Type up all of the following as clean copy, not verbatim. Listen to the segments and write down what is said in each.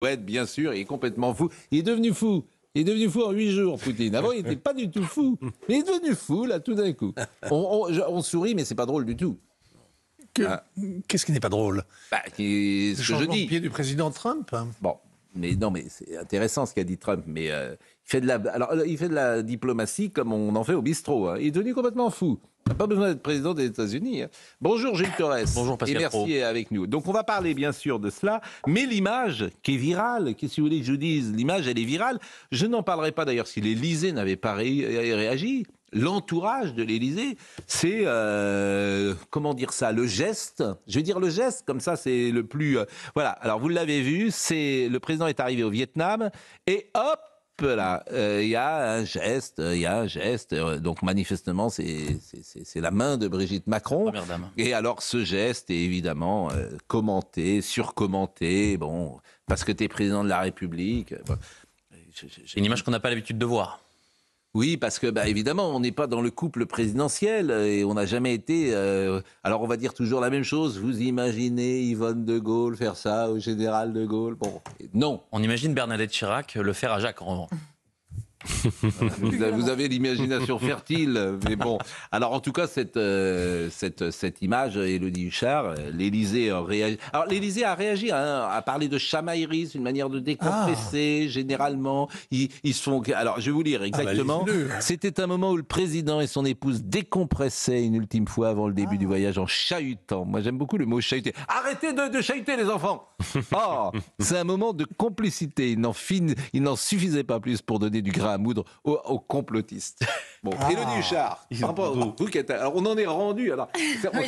Ouais, bien sûr, il est complètement fou. Il est devenu fou. Il est devenu fou en 8 jours, Poutine. Avant, il n'était pas du tout fou. Mais il est devenu fou, là, tout d'un coup. On sourit, mais c'est pas drôle du tout. Qu'est-ce qui n'est pas drôle? Ce que je dis. Le pied du président Trump. Bon, mais non, mais c'est intéressant ce qu'a dit Trump. Mais il fait de la diplomatie comme on en fait au bistrot. Hein. Il est devenu complètement fou. Il n'a pas besoin d'être président des États-Unis. Hein. Bonjour Gilles Torres. Bonjour Pascal et merci d'être avec nous. Donc on va parler bien sûr de cela, mais l'image qui est virale, qu'est-ce que vous voulez que je vous dise? L'image, elle est virale. Je n'en parlerai pas d'ailleurs si l'Élysée n'avait pas réagi. L'entourage de l'Élysée, c'est, comment dire ça, le geste. Je vais dire le geste, comme ça c'est le plus... voilà, alors vous l'avez vu, le président est arrivé au Vietnam et hop, là, il y a un geste, donc manifestement c'est la main de Brigitte Macron. Première dame. Et alors ce geste est évidemment commenté, surcommenté, bon, parce que tu es président de la République. Bon. C'est une image qu'on n'a pas l'habitude de voir. Oui, parce que évidemment, on n'est pas dans le couple présidentiel et on n'a jamais été... alors on va dire toujours la même chose. Vous imaginez Yvonne de Gaulle faire ça au général de Gaulle? Bon, non. On imagine Bernadette Chirac le faire à Jacques, en revanche. Vous avez l'imagination fertile, mais bon. Alors en tout cas, cette image, Élodie Huchard, l'Élysée a réagi. Alors l'Élysée a réagi, a parlé de chamaillerie, c'est une manière de décompresser. Généralement, ils se font. Alors je vais vous lire exactement. C'était un moment où le président et son épouse décompressaient une ultime fois avant le début du voyage en chahutant. Moi j'aime beaucoup le mot chahuter. Arrêtez de chahuter les enfants. Oh, c'est un moment de complicité. Il n'en suffisait pas plus pour donner du grain à moudre aux complotistes. Bon, Élodie Huchard, alors on en est rendu, alors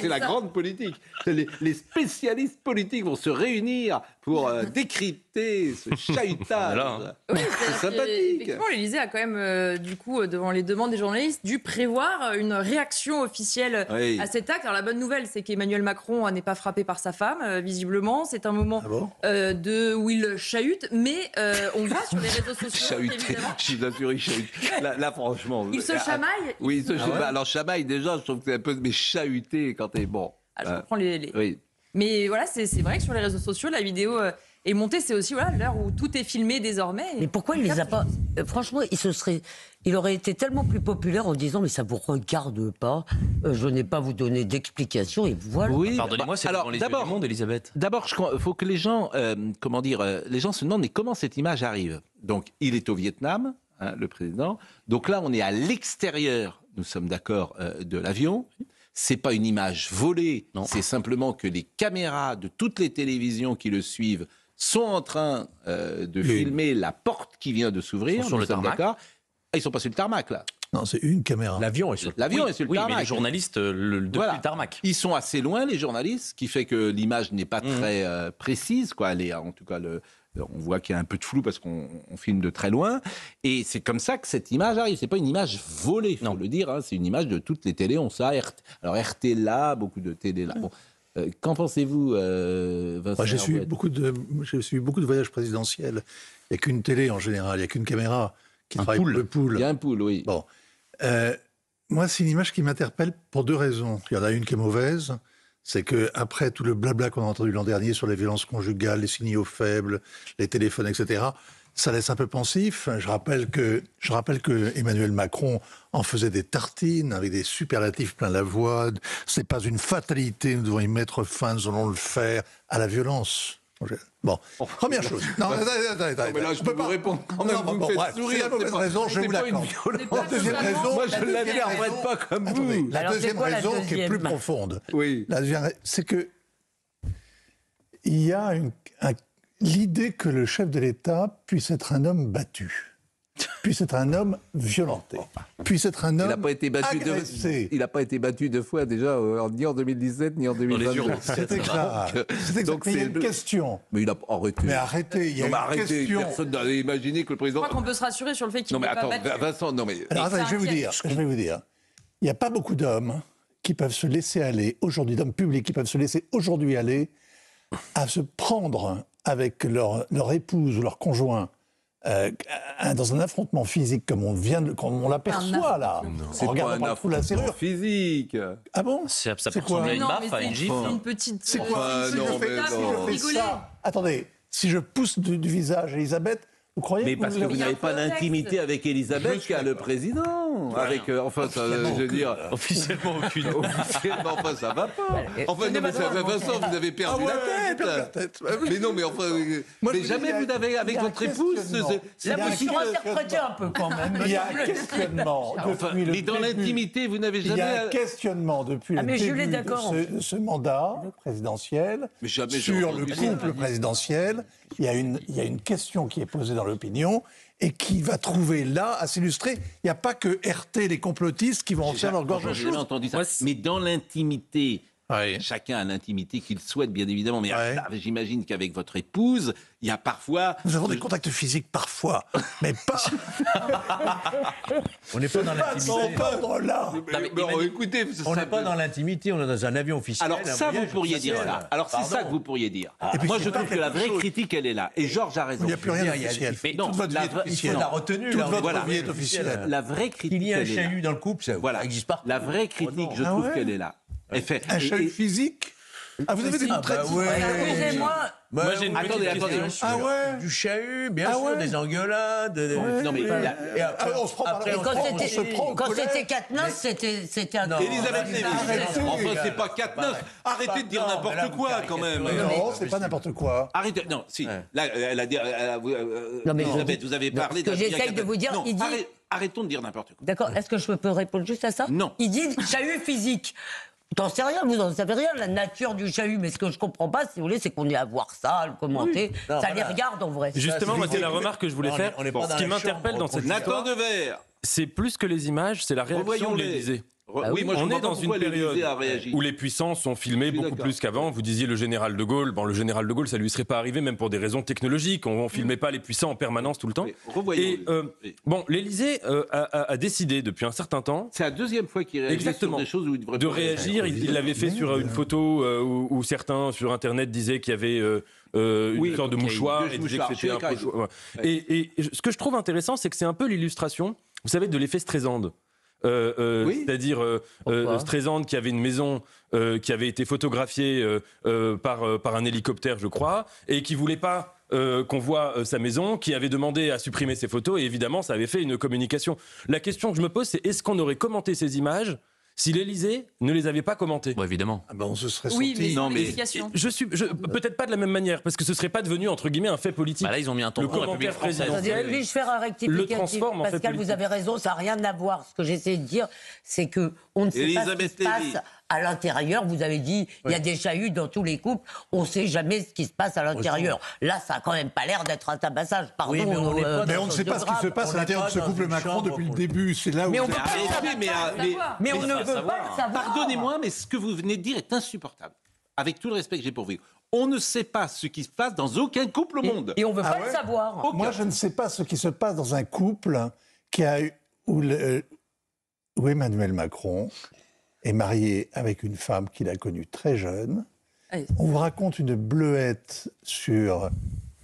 c'est la grande politique. Les spécialistes politiques vont se réunir pour décrypter ce chahutage. C'est sympathique. Effectivement, l'Élysée a quand même, du coup, devant les demandes des journalistes, dû prévoir une réaction officielle à cet acte. Alors la bonne nouvelle, c'est qu'Emmanuel Macron n'est pas frappé par sa femme, visiblement. C'est un moment où il chahute, mais on voit sur les réseaux sociaux, évidemment. Je suis sûr, il chahute. Là, franchement... Il se chamaille. Oui, il se chamaille. Alors chamaille, déjà, je trouve que c'est un peu... Mais chahuter quand t'es bon... Je comprends les... Oui. Mais voilà, c'est vrai que sur les réseaux sociaux, la vidéo est montée. C'est aussi l'heure où tout est filmé désormais. Mais pourquoi il les a pas... franchement, il aurait été tellement plus populaire en disant « Mais ça vous regarde pas, je n'ai pas vous donner d'explication. » Et voilà. Oui, pardonnez-moi, c'est devant les yeux du monde, Elisabeth. D'abord, il faut que les gens, les gens se demandent mais comment cette image arrive. Donc, il est au Vietnam, le président. Donc là, on est à l'extérieur, nous sommes d'accord, de l'avion. C'est pas une image volée, c'est simplement que les caméras de toutes les télévisions qui le suivent sont en train de filmer la porte qui vient de s'ouvrir. Sur le tarmac. Ils sont pas sur le tarmac, là. Non, c'est une caméra. L'avion est sur le tarmac. Mais les journalistes, depuis le tarmac. Ils sont assez loin, les journalistes, ce qui fait que l'image n'est pas très précise, quoi. Elle est, en tout cas, on voit qu'il y a un peu de flou parce qu'on filme de très loin. Et c'est comme ça que cette image arrive. C'est pas une image volée, il faut le dire. C'est une image de toutes les télés. On sait. Alors RT là, beaucoup de télé là. Bon. Qu'en pensez-vous, Vincent? J'ai suivi beaucoup de voyages présidentiels. Il n'y a qu'une télé en général. Il n'y a qu'une caméra qui travaille pour le pool. Il y a un pool, oui. Bon. Moi, c'est une image qui m'interpelle pour deux raisons. Il y en a une qui est mauvaise. C'est qu'après tout le blabla qu'on a entendu l'an dernier sur les violences conjugales, les signaux faibles, les téléphones, etc., ça laisse un peu pensif. Je rappelle que Emmanuel Macron en faisait des tartines avec des superlatifs plein la voix. C'est pas une fatalité, nous devons y mettre fin, nous allons le faire à la violence. Bon, première chose. Non, attendez. Mais là, je peux pas répondre. Quand même, vous me faites sourire. C'est la mauvaise raison, je vous l'accorde. La deuxième raison, moi, je ne l'interprète pas comme vous. La deuxième raison, qui est plus profonde, c'est que il y a l'idée que le chef de l'État puisse être un homme battu, puisse être un homme violenté, puisse être un homme agressé. Il n'a pas été battu deux fois déjà, ni en 2017 ni en 2022. C'est exact. Il y a une question. Mais il a arrêté. Mais arrêtez, il y a une question. Personne n'avait imaginé que le président... Je crois qu'on peut se rassurer sur le fait qu'il n'est pas battu. Vincent, non mais... Alors attendez, je vais vous dire. Il n'y a pas beaucoup d'hommes qui peuvent se laisser aller aujourd'hui, d'hommes publics qui peuvent se laisser aujourd'hui aller à se prendre avec leur épouse ou leur conjoint dans un affrontement physique comme on l'aperçoit là. C'est pas un affrontement physique. Ah bon? Ça peut ressembler à une baffe, à une gifle. Une petite... C'est quoi? Non, mais non. Attendez, si je pousse du visage Elisabeth, vous croyez mais parce que vous n'avez pas contexte. d'intimité avec Elisabeth qu'a le président. Avec, enfin, ça, je veux dire... Officiellement aucune. Officiellement, enfin, ça va pas. Enfin, non, mais Vincent, vous avez perdu la tête. Mais non, mais enfin... Mais jamais vous n'avez, avec votre épouse... Là, vous surinterprétez un peu quand même. Il y a un questionnement. Mais dans l'intimité, vous n'avez jamais... Il y a un questionnement depuis le début de ce mandat présidentiel sur le couple présidentiel. Il y a une question qui est posée dans l'opinion et qui va trouver là à s'illustrer. Il n'y a pas que RT, les complotistes, qui vont en faire leur gorge J'ai jamais entendu ça. Mais dans l'intimité... Chacun a l'intimité qu'il souhaite, bien évidemment. Mais j'imagine qu'avec votre épouse, il y a parfois... Nous avons des contacts physiques parfois, mais pas... On n'est pas dans l'intimité. Là. Écoutez, On n'est pas dans l'intimité, on est dans un avion officiel. Alors ça, vous pourriez dire ça. Alors c'est ça que vous pourriez dire. Moi, je trouve que la vraie critique, elle est là. Et Georges a raison. Il n'y a plus rien d'officiel. Non, toute votre vie est Il faut officielle. la retenue. Toute votre vie est officielle. La vraie critique, Il y a un elle est là. chahut dans le couple, ça n'existe pas. La vraie critique, je trouve qu'elle est là. Un chahut physique. Ah, vous avez des traits Excusez-moi. Moi, j'ai une petite question. Ah ouais. Du chahut, bien sûr, des engueulades. Non, mais on se prend par la Quand c'était Katniss, c'était un... Elisabeth Lévy. Enfin, c'est pas Katniss. Arrêtez de dire n'importe quoi, quand même. Non, c'est pas n'importe quoi. Arrêtez. Non, si. Là, elle a dit... Elisabeth, vous avez parlé... Ce que j'essaye de vous dire, il dit... Arrêtons de dire n'importe quoi. D'accord, est-ce que je peux répondre juste à ça? Non. Il dit chahut physique. T'en sais rien, vous n'en savez rien, la nature du chahut. Mais ce que je comprends pas, si vous voulez, c'est qu'on est à voir ça, à le commenter. Ça les regarde en vrai. Justement, moi, c'est la remarque que je voulais faire. Ce qui m'interpelle dans cette Nathan histoire, Devers. c'est plus que les images, c'est la réaction de l'Élysée. Oui, moi, je On comprends est dans pas une pourquoi période l'Élysée a réagi. où les puissances sont filmées beaucoup d'accord. plus qu'avant. Vous disiez le général de Gaulle. Bon, le général de Gaulle, ça lui serait pas arrivé, même pour des raisons technologiques. On filmait pas les puissants en permanence tout le temps. Oui, revoyons-le. Et bon, l'Élysée a décidé depuis un certain temps. C'est la deuxième fois qu'il réagit Exactement. sur des choses où il devrait De pas réagir. Il l'avait fait sur une photo où certains sur Internet disaient qu'il y avait une sorte de mouchoir et disaient que c'était un peu chaud. Et ce que je trouve intéressant, c'est que c'est un peu l'illustration, vous savez, de l'effet Streisand. C'est-à-dire Streisand qui avait une maison qui avait été photographiée par un hélicoptère, je crois, et qui voulait pas qu'on voit sa maison, qui avait demandé à supprimer ses photos, et évidemment, ça avait fait une communication. La question que je me pose, c'est est-ce qu'on aurait commenté ces images si l'Élysée ne les avait pas commentées? Bon, évidemment. Ah ben on se serait Oui, mais sorti. Non, mais- Peut-être pas de la même manière, parce que ce serait pas devenu, entre guillemets, un fait politique. Bah là, ils ont mis un Le tampon commentaire République française. présidentiel. Attendez, puis-je faire un Le rectificatif? transforme en fait Pascal, vous politique. avez raison, ça n'a rien à voir. Ce que j'essaie de dire, c'est que on ne sait pas ce Elisabeth qui se Lévy. passe à l'intérieur. Vous avez dit, il y a des chahuts dans tous les couples. On ne sait jamais ce qui se passe à l'intérieur. Là, ça n'a quand même pas l'air d'être un tabassage. Pardon. Oui, mais on n'est pas Mais on ne sait pas ce qui se passe à l'intérieur de ce couple Macron depuis le début. C'est là où... Mais on peut pas Arrêtez, Mais on ne peut pas le savoir. Pardonnez-moi, mais ce que vous venez de dire est insupportable. Avec tout le respect que j'ai pour vous. On ne sait pas ce qui se passe dans aucun couple au monde. Et on ne veut pas le savoir. Moi, je ne sais pas ce qui se passe dans un couple qui a eu, où Emmanuel Macron est marié avec une femme qu'il a connue très jeune. Allez. On vous raconte une bleuette sur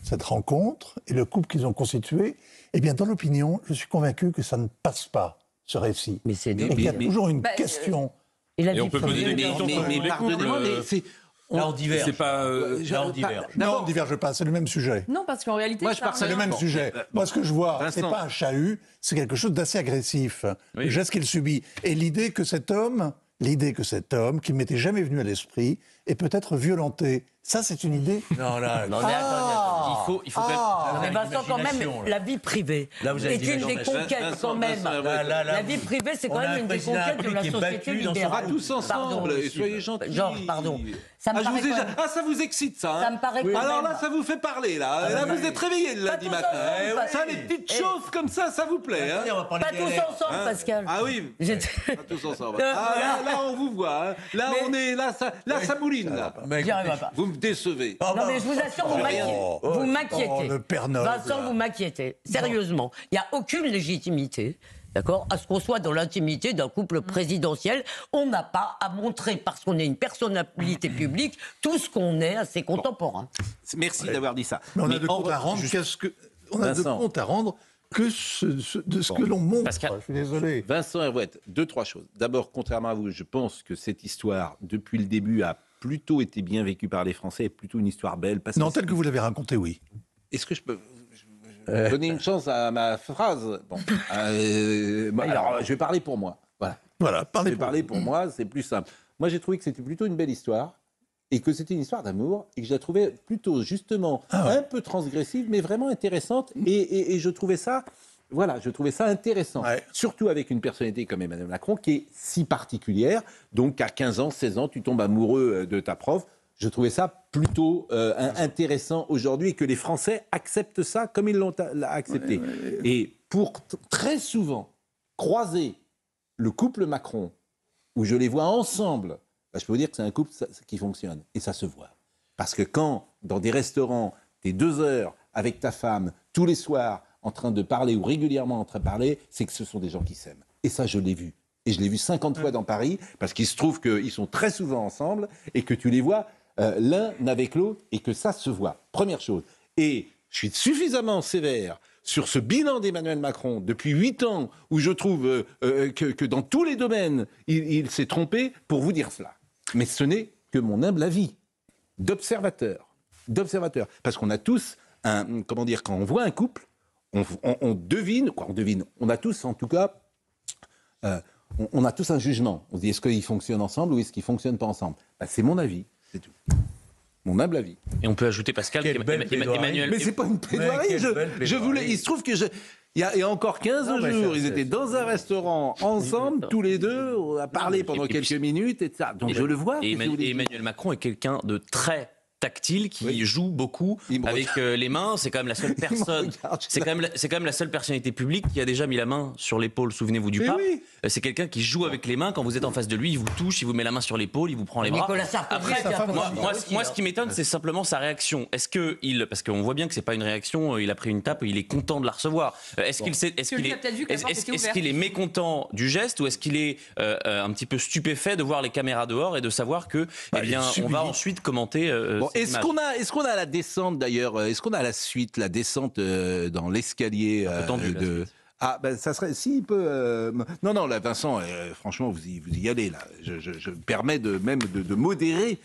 cette rencontre et le couple qu'ils ont constitué. Eh bien, dans l'opinion, je suis convaincu que ça ne passe pas, ce récit. Mais c'est Et qu'il y a toujours une Bah, question. Et Et on peut poser des questions sur tous les pardonnez-moi, couples. mais c'est... Là, on diverge. C'est pas. Là, on diverge. Non, on ne diverge pas, c'est le même sujet. Non, parce qu'en réalité, Moi, je pars ça C'est le revient- même sujet. Moi, ce que je vois, c'est Vincent. pas un chahut, c'est quelque chose d'assez agressif. Oui. Le geste qu'il subit. Et l'idée que cet homme, qui ne m'était jamais venu à l'esprit, est peut-être violenté. Ça, c'est une idée. Non, là, Non, mais attendez. Il faut quand même. Mais Vincent, quand même, l'imagination, là. la vie privée Là, vous avez est une des l'imagination. conquêtes, Vincent, quand même. Vincent, La vie privée, c'est quand On a même un une des président de la conquêtes de la République qui est société battu dans son libérale. Ah, tous ensemble, Pardon. et soyez gentils. Georges, pardon. Ça me Ah, paraît quand même- ça vous excite, ça. Hein Ça me paraît quand Alors même- là, ça vous fait parler, là. Là, vous êtes réveillés le lundi tous matin. ensemble, parce- Ça, les petites choses comme ça vous plaît. Hein Attendez, on va parler Pas des tous LR. ensemble, Hein Pascal. Ah oui, J'étais- pas tous ensemble. Ah, là, on vous voit. Hein. Là, Mais- on est là, ça mouline, là. Mais J'y arriverai pas. Vous me décevez. Oh, Non, mais je vous assure, vous m'inquiétez. Oh, le Père Noël. Vincent, vous m'inquiétez. Sérieusement. Il n'y a aucune légitimité, d'accord, à ce qu'on soit dans l'intimité d'un couple présidentiel. On n'a pas à montrer, parce qu'on est une personnalité publique, tout ce qu'on est à ses contemporains. Merci d'avoir dit ça. Mais on a Mais de en compte à rendre. On a de Vincent. compte à rendre que de ce que l'on montre. Pascal. Je suis désolé. Vincent Herouette, 2-3 choses. D'abord, contrairement à vous, je pense que cette histoire, depuis le début, a plutôt été bien vécue par les Français et plutôt une histoire belle. Non, telle que vous l'avez racontée, oui. Est-ce que je peux donner une chance à ma phrase? Bon. Alors, je vais parler pour moi. Voilà, parler pour moi, c'est plus simple. Moi, j'ai trouvé que c'était plutôt une belle histoire et que c'était une histoire d'amour et que je la trouvais plutôt, justement, un peu transgressive, mais vraiment intéressante. Et je trouvais ça... Voilà, je trouvais ça intéressant, surtout avec une personnalité comme Emmanuel Macron qui est si particulière. Donc, à 15 ans, 16 ans, tu tombes amoureux de ta prof. Je trouvais ça plutôt intéressant aujourd'hui et que les Français acceptent ça comme ils l'ont accepté. Et pour très souvent croiser le couple Macron, où je les vois ensemble, je peux vous dire que c'est un couple qui fonctionne. Et ça se voit. Parce que quand, dans des restaurants, tu es 2 heures avec ta femme, tous les soirs, en train de parler ou régulièrement en train de parler, c'est que ce sont des gens qui s'aiment. Et ça, je l'ai vu. Et je l'ai vu 50 fois dans Paris, parce qu'il se trouve qu'ils sont très souvent ensemble et que tu les vois l'un avec l'autre et que ça se voit. Première chose. Et je suis suffisamment sévère sur ce bilan d'Emmanuel Macron depuis 8 ans, où je trouve que dans tous les domaines, il s'est trompé pour vous dire cela. Mais ce n'est que mon humble avis d'observateur. Parce qu'on a tous, quand on voit un couple, on devine, on a tous en tout cas, on a tous un jugement. On se dit, est-ce qu'ils fonctionnent ensemble ou est-ce qu'ils ne fonctionnent pas ensemble? C'est mon avis, c'est tout. Mon humble avis. Et on peut ajouter, Pascal, qu'Emmanuel... Mais c'est pas une plaidoirie, il se trouve que il y a encore 15 jours, ils étaient dans un restaurant ensemble, tous les deux, à parler pendant quelques minutes, et ça. Donc je le vois. Et Emmanuel Macron est quelqu'un de très tactile qui joue beaucoup avec les mains. C'est quand même la seule personne. C'est quand même la seule personnalité publique qui a déjà mis la main sur l'épaule. Souvenez-vous du pape. C'est quelqu'un qui joue avec les mains. Quand vous êtes en face de lui, il vous touche, il vous met la main sur l'épaule, il vous prend les bras. Après, moi, ce qui m'étonne, c'est simplement sa réaction. Est-ce que parce qu'on voit bien que c'est pas une réaction, il a pris une tape, il est content de la recevoir. Est-ce qu'il est mécontent du geste ou est-ce qu'il est un petit peu stupéfait de voir les caméras dehors et de savoir que, on va ensuite commenter. Est-ce qu'on a la descente d'ailleurs? Est-ce qu'on a la suite, la descente dans l'escalier ça serait s'il peut. Non, là, Vincent, franchement, vous y allez là. Je me permets de modérer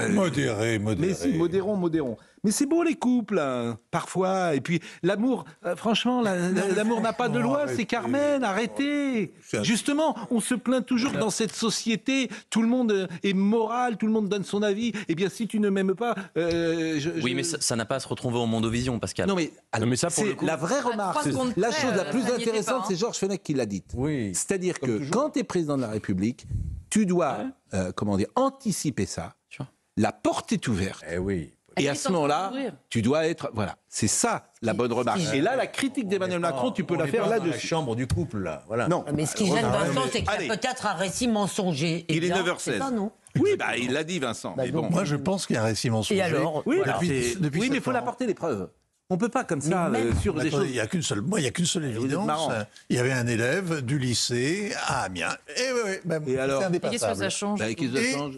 modérer. Mais si, modérons. Mais c'est beau les couples, hein, parfois. Et puis l'amour, franchement, l'amour n'a pas de loi. C'est Carmen. Arrêtez. Justement, on se plaint toujours dans cette société. Tout le monde est moral, tout le monde donne son avis. Eh bien, si tu ne m'aimes pas, mais ça n'a pas à se retrouver au Mondovision, Pascal. Non, mais ça, pour le coup, la vraie remarque, la chose la plus intéressante, c'est Georges Fenech qui l'a dite. Oui. C'est-à-dire que quand tu es président de la République, tu dois, anticiper ça. La porte est ouverte. Et à ce moment-là, tu dois être... Voilà, c'est ça la bonne remarque. Et là, la critique d'Emmanuel Macron, tu peux la faire là-dessus. La chambre du couple, là. Voilà. Non. Mais ce qui gêne Vincent, c'est qu'il y a peut-être un récit mensonger. Il est 9h16. C'est ça, non? Oui, il l'a dit, Vincent. Mais bon. Moi, je pense qu'il y a un récit mensonger. Et alors? Oui, mais il faut l'apporter, les preuves. On ne peut pas comme ça sur des choses... Il n'y a qu'une seule évidence. Il y avait un élève du lycée à Amiens. Et alors, qu'est-ce que ça change?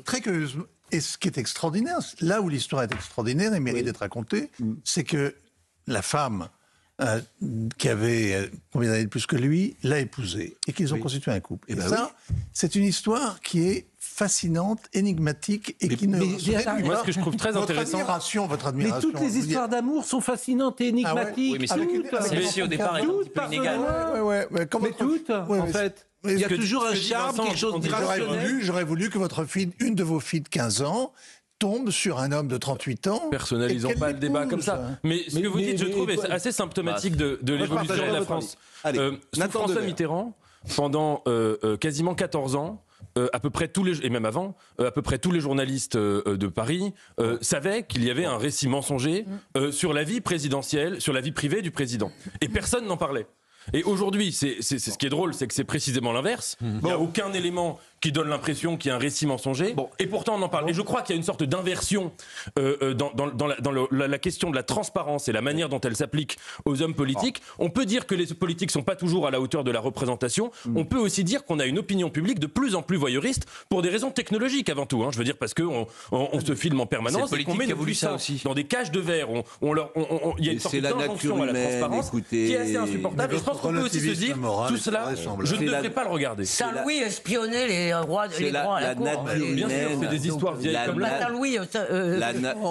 Très curieusement, et ce qui est extraordinaire, là où l'histoire est extraordinaire et mérite d'être racontée, c'est que la femme qui avait combien d'années de plus que lui l'a épousé et qu'ils ont constitué un couple. Et c'est une histoire qui est fascinante, énigmatique et qui ne... Moi, ce que je trouve très intéressant... Votre admiration. Mais toutes les histoires d'amour sont fascinantes et énigmatiques. Oui, mais celle-ci, au départ, est un petit peu inégale. Mais toutes, en fait. Il y a toujours un charme, quelque chose d'irrationnel. J'aurais voulu que votre fille, une de vos filles de 15 ans, tombe sur un homme de 11 ans. Personnalisons pas le débat comme ça. Mais ce que vous dites, je trouve, est assez symptomatique de l'évolution de la France. Sous François Mitterrand, pendant quasiment 14 ans, à peu près tous les, et même avant, à peu près tous les journalistes de Paris savaient qu'il y avait un récit mensonger sur la vie présidentielle, sur la vie privée du président. Et personne n'en parlait. Et aujourd'hui, c'est ce qui est drôle, c'est que c'est précisément l'inverse. Il n'y a aucun élément qui donne l'impression qu'il y a un récit mensonger. Et pourtant, on en parle. Et je crois qu'il y a une sorte d'inversion dans la question de la transparence et la manière dont elle s'applique aux hommes politiques. On peut dire que les politiques ne sont pas toujours à la hauteur de la représentation. On peut aussi dire qu'on a une opinion publique de plus en plus voyeuriste pour des raisons technologiques avant tout. Je veux dire, parce qu'on se filme en permanence et qu'on met nos puissants dans des cages de verre. Il y a une sorte d'injonction à la transparence qui est assez insupportable. Et je pense qu'on peut aussi se dire, tout cela, je ne devrais pas le regarder. Saint-Louis espionnait les rois, les grands à la cour. Bien sûr, c'est des histoires vieilles comme là. Saint-Louis,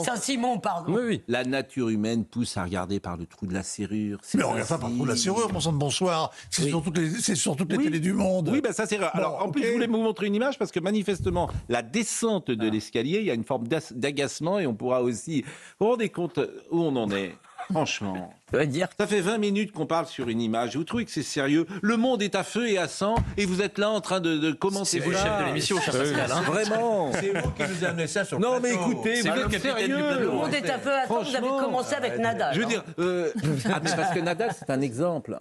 Saint-Simon, pardon. Oui. La nature humaine pousse à regarder par le trou de la serrure. Mais on regarde pas par le trou de la serrure, mon sang de bonsoir. C'est sur toutes les télés du monde. Oui, ça c'est vrai. Alors, en plus, je voulais vous montrer une image parce que manifestement, la descente de l'escalier, il y a une forme d'agacement et on pourra aussi... Vous vous rendez compte où on en est ? Franchement, ça fait 20 minutes qu'on parle sur une image. Vous trouvez que c'est sérieux ? Le monde est à feu et à sang et vous êtes là en train de commenter. C'est vous le chef de l'émission, cher Pascal. Vraiment. C'est vous qui nous amenez ça sur le Non, plateau. mais écoutez, vous êtes sérieux ? Le monde est à feu à sang, vous avez commencé avec Nadal. Je veux dire, mais parce que Nadal, c'est un exemple.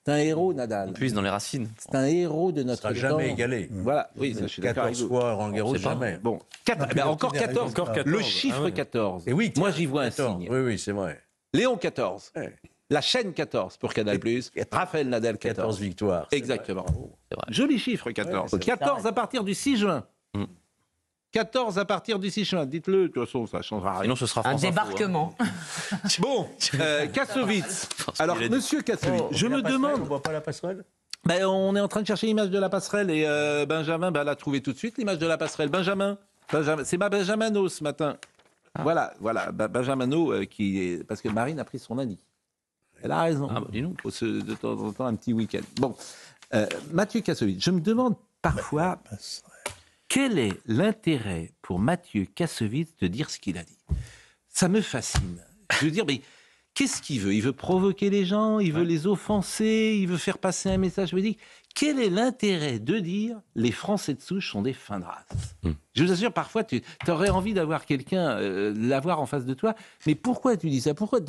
C'est un héros, Nadal. On puise dans les racines. C'est un héros de notre temps. Ça sera jamais égalé. Voilà, oui, ça, je suis d'accord avec 14 vous. fois Roland Garros, jamais. Bon, encore 14. Le chiffre 14. Et oui, moi, j'y vois un 14. signe. Oui, c'est vrai. Léon 14. Ouais. La chaîne 14 pour Canal+. Raphaël Nadal 14. 14 victoires. Exactement. C'est vrai. Joli chiffre 14. Ouais, 14 à partir du 6 juin. 14 à partir du 6 juin. Dites-le, de toute façon, ça ne changera rien. Sinon, ce sera Un France Info, débarquement. Bon, Kassovitz. Alors, monsieur Kassovitz, je me On demande... voit pas la passerelle ? On est en train de chercher l'image de la passerelle et Benjamin l'a trouvé tout de suite, l'image de la passerelle. Benjamin, c'est ma Benjamino ce matin. Voilà, Benjamino qui est... Parce que Marine a pris son ami. Elle a raison. Dis donc. Faut de temps en temps un petit week-end. Bon, Mathieu Kassovitz, je me demande parfois quel est l'intérêt pour Mathieu Kassovitz de dire ce qu'il a dit. Ça me fascine. Je veux dire, mais qu'est-ce qu'il veut ? Il veut provoquer les gens, il veut les offenser, il veut faire passer un message. Je me dis, quel est l'intérêt de dire les Français de souche sont des fins de race ? Je vous assure, parfois, tu aurais envie d'avoir quelqu'un, l'avoir en face de toi. Mais pourquoi tu dis ça ? Pourquoi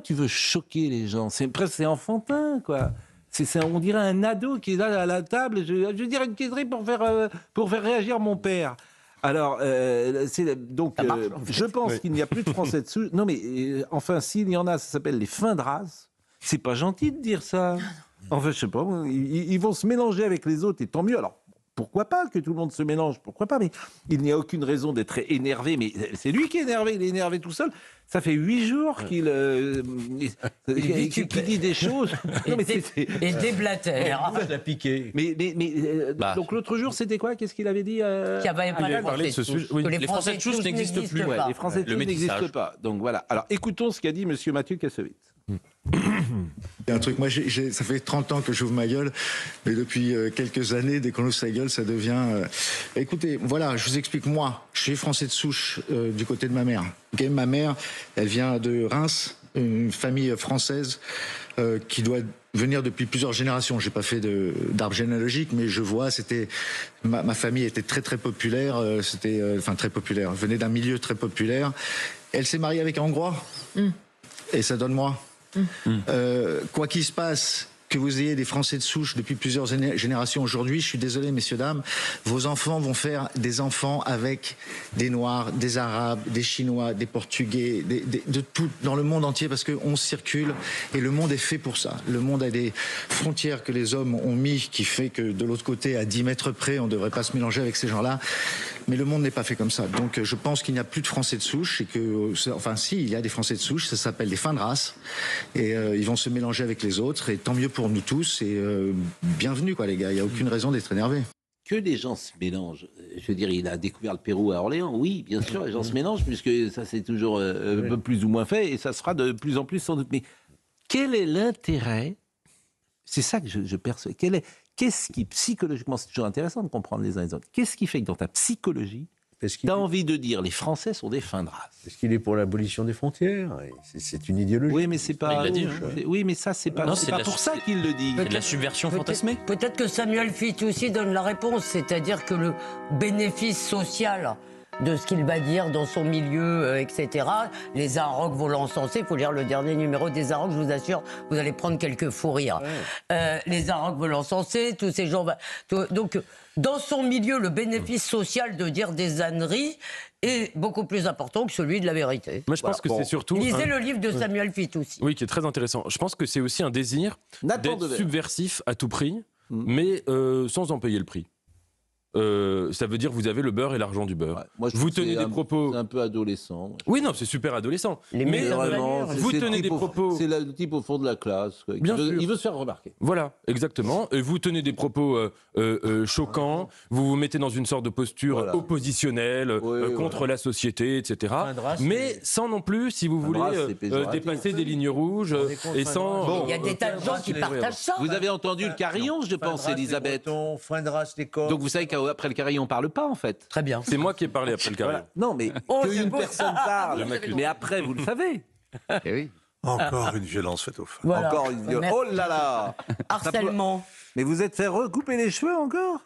tu veux choquer les gens ? C'est enfantin, quoi. On dirait un ado qui est là à la table. Je veux dire une queserie pour faire réagir mon père. Alors, je pense qu'il n'y a plus de Français de souche. Non, mais enfin, s'il y en a, ça s'appelle les fins de race. C'est pas gentil de dire ça. Enfin, je sais pas, ils vont se mélanger avec les autres et tant mieux. Alors, pourquoi pas que tout le monde se mélange ? Pourquoi pas ? Mais il n'y a aucune raison d'être énervé. Mais c'est lui qui est énervé, il est énervé tout seul. Ça fait 8 jours qu'il dit des choses. Non, et déblatère. Ça l'a piqué. Donc l'autre jour, c'était quoi ? Qu'est-ce qu'il avait dit Qui avait parlé de ce sujet. Oui. Les Français de souche n'existent plus. Les Français de souche n'existent pas. Donc voilà. Alors écoutons ce qu'a dit monsieur Mathieu Kassovitz. Il y a un truc, moi ça fait 30 ans que j'ouvre ma gueule, mais depuis quelques années, dès qu'on ouvre sa gueule, ça devient... Écoutez, voilà, je vous explique, moi, je suis français de souche du côté de ma mère. Okay, ma mère, elle vient de Reims, une famille française qui doit venir depuis plusieurs générations. J'ai pas fait d'arbre généalogique, mais je vois, ma famille était très très populaire, très populaire, venait d'un milieu très populaire. Elle s'est mariée avec un Hongrois, et ça donne moi. Quoi qu'il se passe, que vous ayez des Français de souche depuis plusieurs générations aujourd'hui, je suis désolé, messieurs, dames, vos enfants vont faire des enfants avec des Noirs, des Arabes, des Chinois, des Portugais, de tout dans le monde entier, parce qu'on circule et le monde est fait pour ça. Le monde a des frontières que les hommes ont mis, qui fait que de l'autre côté, à 10 mètres près, on ne devrait pas se mélanger avec ces gens-là. Mais le monde n'est pas fait comme ça. Donc je pense qu'il n'y a plus de Français de souche et si, il y a des Français de souche, ça s'appelle des fins de race et ils vont se mélanger avec les autres et tant mieux pour nous tous et bienvenue quoi les gars, il n'y a aucune raison d'être énervé. Que les gens se mélangent. Je veux dire, il a découvert le Pérou à Orléans. Oui, bien sûr, les gens se mélangent puisque ça c'est toujours plus ou moins fait et ça sera de plus en plus sans doute. Mais quel est l'intérêt ? C'est ça que je perçois. Qu'est-ce qui, psychologiquement, c'est toujours intéressant de comprendre les uns les autres. Qu'est-ce qui fait que dans ta psychologie, tu as envie de dire les Français sont des fins de race ? Est-ce qu'il est pour l'abolition des frontières ? C'est une idéologie. Oui, mais c'est pas. Il l'a dit, oui, mais ça, c'est pas. Non, c'est pas pour ça qu'il le dit. C'est de la subversion fantasmée. Peut-être que Samuel Fitoussi donne la réponse, c'est-à-dire que le bénéfice social de ce qu'il va dire dans son milieu, etc. Les Arocs vont l'encenser. Il faut lire le dernier numéro des Arocs, je vous assure, vous allez prendre quelques fous rires. Les Arocs vont l'encenser, tous ces gens... Donc, dans son milieu, le bénéfice social de dire des âneries est beaucoup plus important que celui de la vérité. Moi, je pense que c'est surtout... Lisez le livre de Samuel Fitoussi. Oui, qui est très intéressant. Je pense que c'est aussi un désir d'être subversif à tout prix, mais sans en payer le prix. ça veut dire vous avez le beurre et l'argent du beurre. Ouais, moi, je vous trouve que tenez des propos. C'est un peu adolescent. Oui, non, c'est super adolescent. Mais vraiment, vous tenez des propos. C'est le type au fond de la classe. Quoi. Bien sûr. Il veut se faire remarquer. Voilà, exactement. Et vous tenez des propos choquants. Vous vous mettez dans une sorte de posture oppositionnelle contre la société, etc. Mais sans non plus, si vous voulez, dépasser des lignes rouges et sans. Il y a des tas de gens qui partagent ça. Vous avez entendu le carillon, je pense, Elisabeth. Fin de race, les corps. Donc vous savez qu'après le carillon, on parle pas en fait. Très bien. C'est moi qui ai parlé après le carillon. Non, mais qu'une personne parle. Mais après, vous le savez. Eh oui. Encore une violence faite aux femmes. Voilà. Encore une violence. Oh là là. Harcèlement. Mais vous êtes fait recouper les cheveux encore?